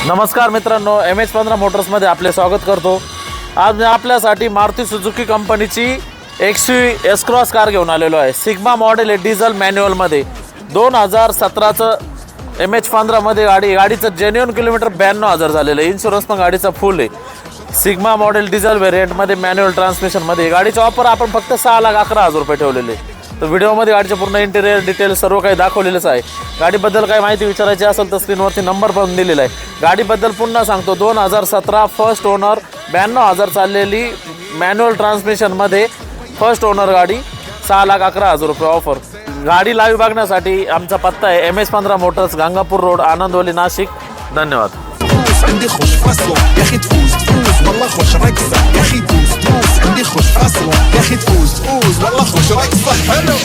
नमस्कार मित्रांनो, MH15 मोटर्समध्ये आपले स्वागत करतो। आज मी आपल्यासाठी मारुती सुझुकी कंपनीची XUV S क्रॉस कार घेऊन आलेलो आहे। सिग्मा मॉडेल आहे, डिझेल मॅन्युअलमध्ये 2017चं MH15 मध्ये गाडीचं जेन्युइन किलोमीटर 92,000 झालेलं आहे। इन्शुरन्स पण गाडीचा फुल आहे। सिग्मा मॉडेल डिझेल व्हेरियंटमध्ये मॅन्युअल ट्रान्समिशनमध्ये गाडीचा ऑफर आपण फक्त 6,11,000 रुपये ठेवलेले। तर व्हिडिओमध्ये गाडीचे पूर्ण इंटेरियर डिटेल सर्व काही दाखवलेलंच आहे। गाडीबद्दल काही माहिती विचारायची असेल तर स्क्रीनवरती नंबर पण दिलेला आहे। गाडीबद्दल पुन्हा सांगतो, 2017 फर्स्ट ओनर 92,000 चाललेली मॅन्युअल ट्रान्समिशनमध्ये फर्स्ट ओनर गाडी 6,11,000 रुपये ऑफर। गाडी लाईव्ह बघण्यासाठी आमचा पत्ता आहे MH15 motors, Gangapur road, Anandvalli, Nashik. धन्यवाद। عندي خوش فاصلون يا اخي تفوز والله خوش رقصه يا اخي تفوز عندي خوش فاصلون يا اخي تفوز والله خوش رقصه حلو